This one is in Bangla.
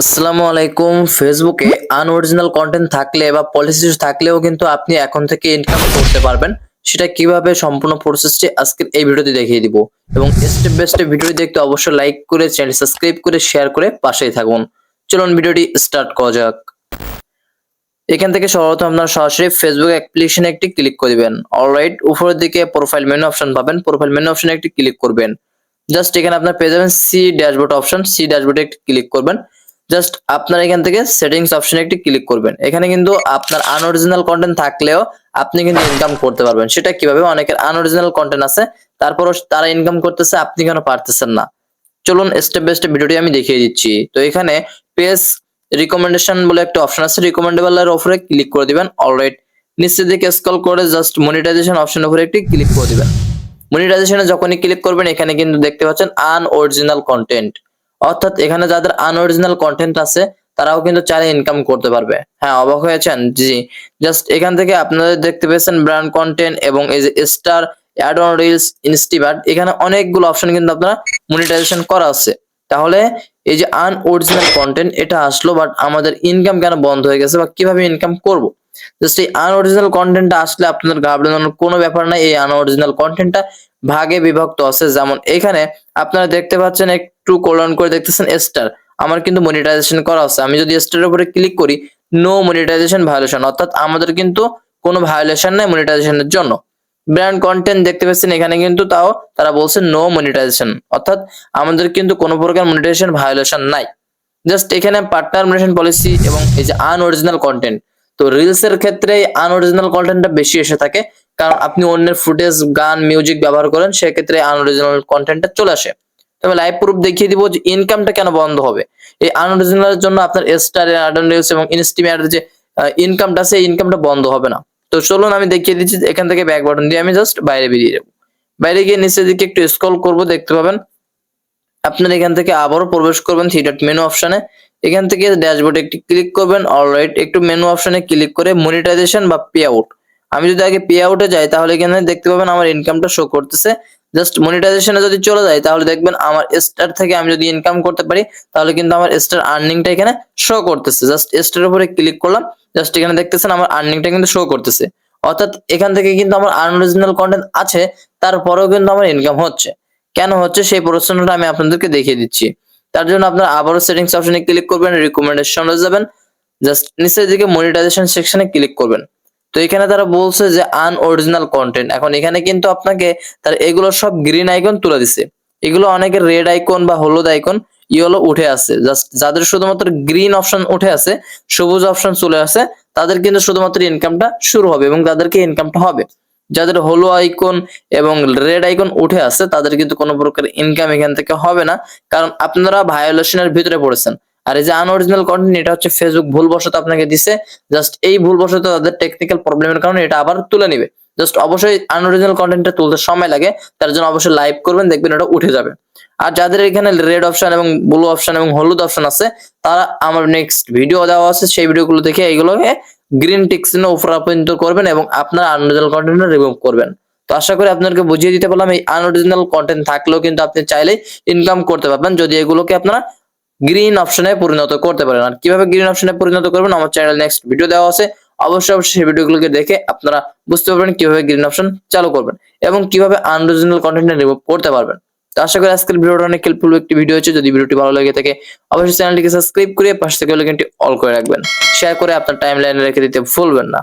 আসসালামু আলাইকুম। ফেসবুকে আনঅরিজিনাল কন্টেন্ট থাকলে বা পলিসি থাকলেও কিন্তু আপনি এখন থেকে ইনকাম করতে পারবেন। সেটা কিভাবে সম্পূর্ণ প্রসেসটি আজকের এই ভিডিওতে দেখিয়ে দিব এবং স্টেপ বাই স্টেপ ভিডিও দেখতে অবশ্যই লাইক করে চ্যানেল সাবস্ক্রাইব করে শেয়ার করে পাশেই থাকুন। চলুন ভিডিওটি স্টার্ট করা যাক। এখান থেকে সর্বপ্রথম আপনারা সরাসরি ফেসবুক অ্যাপ্লিকেশনে একটি ক্লিক করে দিবেন। অলরাইট, উপরের দিকে প্রোফাইল মেনু অপশন পাবেন। প্রোফাইল মেনু অপশনে একটি ক্লিক করবেন। জাস্ট এখানে আপনারা পেয়ে যাবেন সি ড্যাশবোর্ড অপশন। সি ড্যাশবোর্ডে একটি ক্লিক করবেন। জাস্ট আপনারা এখান থেকে সেটিংস অপশনে একটি ক্লিক করবেন। এখানে কিন্তু আপনার আনঅরিজিনাল কন্টেন্ট থাকলেও আপনি কিন্তু ইনকাম করতে পারবেন। সেটা কিভাবে? অনেকের আনঅরিজিনাল কন্টেন্ট আছে, তারপরও তারা ইনকাম করতেছে, আপনি কেন পারতেছেন না? চলুন স্টেপ বাই স্টেপ ভিডিওটি আমি দেখিয়ে দিচ্ছি। তো এখানে পেজ রিকমেন্ডেশন বলে একটা অপশন আছে, রিকমেন্ডেবল এর উপরে ক্লিক করে দিবেন। অলরাইট, নিচের দিকে স্ক্রল করে জাস্ট মনিটাইজেশন অপশনের উপরে একটি ক্লিক করে দিবেন। মনিটাইজেশনে যখনই ক্লিক করবেন এখানে কিন্তু দেখতে পাচ্ছেন আনঅরিজিনাল কন্টেন্ট, অর্থাৎ এখানে যাদের আনঅরিজিনাল কন্টেন্ট আছে তারাও কিন্তু চাইলে ইনকাম করতে পারবে। হ্যাঁ, অবাক হয়েছেন? জি, জাস্ট এখান থেকে আপনারা দেখতে পেয়েছেন ব্র্যান্ড কন্টেন্ট এবং এই যে স্টার, অ্যাড অন রিলস, ইনস্টিবার্ড, এখানে অনেকগুলো অপশন কিন্তু আপনারা মনিটাইজেশন করা আছে। তাহলে এই যে আনঅরিজিনাল কন্টেন্ট এটা আসলো, বাট আমাদের ইনকাম কেন বন্ধ হয়ে গেছে বা কিভাবে ইনকাম করব? জাস্ট এই আনঅরিজিনাল কন্টেন্টটা আসলে আপনাদের ঘাবড়ানোর কোনো ব্যাপার নাই। এই আনঅরিজিনাল কন্টেন্টটা ভাগে বিভক্ত আছে। যেমন এখানে আপনারা দেখতে পাচ্ছেন একটু কোলন করে দেখতেছেন স্টার, আমার কিন্তু মনিটাইজেশন করা আছে। আমি যদি স্টারের উপরে ক্লিক করি, নো মনিটাইজেশন ভায়োলেশন, অর্থাৎ আমাদের কিন্তু কোনো ভায়োলেশন নাই মনিটাইজেশনের জন্য। ব্র্যান্ড কন্টেন্ট দেখতে পাচ্ছেন এখানে কিন্তু তাও তারা বলছে নো মনিটাইজেশন, অর্থাৎ আমাদের কিন্তু কোনো প্রকার মনিটাইজেশন ভায়োলেশন নাই। জাস্ট এখানে পার্টনার মনিটাইজেশন পলিসি এবং এই যে আনঅরিজিনাল কন্টেন্ট, তো রিলস এর ক্ষেত্রে আনঅরিজিনাল কন্টেন্টটা বেশি এসে থাকে, কারণ আপনি অন্যের ফুটেজ, গান, মিউজিক ব্যবহার করেন, সেক্ষেত্রে আনঅরিজিনাল কন্টেন্টটা চলে আসে। তবে লাইভ প্রুফ দেখিয়ে দিব যে ইনকামটা কেন বন্ধ হবে। এই আনঅরিজিনালের জন্য আপনার স্টার, অ্যাড অন রিলস এবং ইনস্টিমেটের যে ইনকামটা আছে, এই ইনকামটা বন্ধ হবে না। তো চলুন আমি দেখিয়ে দিচ্ছি। এখান থেকে ব্যাক বাটন দিয়ে আমি জাস্ট বাইরে বেরিয়ে যাবো। বাইরে গিয়ে নিচের দিকে একটু স্ক্রল করব, দেখতে পাবেন আপনারা এখান থেকে আবারও প্রবেশ করবেন থ্রি ডট মেনু অপশনে। এখান থেকে ড্যাশবোর্ডে একটি ক্লিক করবেন। অলরাইট, একটু মেনু অপশনে ক্লিক করে মনিটাইজেশন বা পে আউট, আমি যদি আগে পে আউটে যাই তাহলে এখানে দেখতে পাবেন আমার ইনকামটা শো করতেছে। জাস্ট মনিটাইজেশনে যদি চলে যায় তাহলে দেখবেন আমার স্টার থেকে আমি যদি ইনকাম করতে পারি তাহলে কিন্তু আমার স্টার আর্নিংটা এখানে শো করতেছে। জাস্ট স্টারের উপরে ক্লিক করলাম, জাস্ট এখানে দেখতেছেন আমার আর্নিংটা কিন্তু শো করতেছে। অর্থাৎ এখান থেকে কিন্তু আমার আনঅরিজিনাল কন্টেন্ট আছে, তারপরেও কিন্তু আমার ইনকাম হচ্ছে। কেন হচ্ছে সেই প্রশ্নটা আমি আপনাদেরকে দেখিয়ে দিচ্ছি। তার জন্য আপনারা আবারও সেটিংস অপশনে ক্লিক করবেন, রিকমেন্ডেশনে যাবেন, জাস্ট নিচের দিকে মনিটাইজেশন সেকশনে ক্লিক করবেন। তো এখানে তারা বলছে যে আনঅরিজিনাল কন্টেন্ট, এখন এখানে কিন্তু আপনাকে তারা এগুলো সব গ্রিন আইকন তুলে দিছে। এগুলো অনেকের রেড আইকন বা হলুদ আইকন, ইয়েলো উঠে আছে। জাস্ট যাদের শুধুমাত্র গ্রিন অপশন উঠে আছে, সবুজ অপশন চলে আসে, তাদের কিন্তু শুধুমাত্র ইনকামটা শুরু হবে এবং তাদেরকে ইনকামটা হবে। যাদের হলো আইকন এবং রেড আইকন উঠে আছে তাদের কিন্তু কোনো প্রকার ইনকাম এখান থেকে হবে না, কারণ আপনারা ভায়োলেশনের ভিতরে পড়েছেন। আর এই যে আনঅরিজিনাল কন্টেন্ট, এটা হচ্ছে ফেসবুক ভুলবশত আপনাকে দিছে। জাস্ট এই ভুলবশত তাদের টেকনিক্যাল প্রবলেমের কারণে এটা আবার তুলে নিবে। জাস্ট অবশ্যই আনঅরিজিনাল কন্টেন্টটা তুলতে সময় লাগে, তার জন্য অবশ্যই লাইভ করবেন, দেখবেন এটা উঠে যাবে। আর যাদের এখানে রেড অপশন এবং ব্লু অপশন এবং হলুদ অপশন আছে, তারা আমার নেক্সট ভিডিও দেওয়া আছে, সেই ভিডিওগুলো দেখে এইগুলোকে গ্রিন টিক চিহ্ন উপরে পর্যন্ত করবেন এবং আপনার আনঅরিজিনাল কন্টেন্ট রিমুভ করবেন। তো আশা করি আপনাদেরকে বুঝিয়ে দিতে পারলাম এই আনঅরিজিনাল কন্টেন্ট থাকলেও কিন্তু আপনি চাইলেই ইনকাম করতে পারবেন, যদি এগুলোকে আপনারা গ্রিন অপশনে পরিণত করতে পারেন। আর কিভাবে গ্রিন অপশনে পরিণত করবেন আমার চ্যানেলে নেক্সট ভিডিও দেওয়া আছে, অবশ্যই সেই ভিডিওগুলোকে দেখে আপনারা বুঝতে পারবেন কিভাবে গ্রিন অপশন চালু করবেন এবং কিভাবে আনঅরিজিনাল কন্টেন্ট রিমুভ করতে পারবেন। তো আশা করি আজকের ভিডিওটা অনেক হেল্পফুল একটি ভিডিও হচ্ছে। যদি ভিডিওটি ভালো লাগে থাকে অবশ্যই চ্যানেলটিকে সাবস্ক্রাইব করে পাশে থেকে অল করে রাখবেন, শেয়ার করে আপনার টাইমলাইনে রেখে দিতে ভুলবেন না।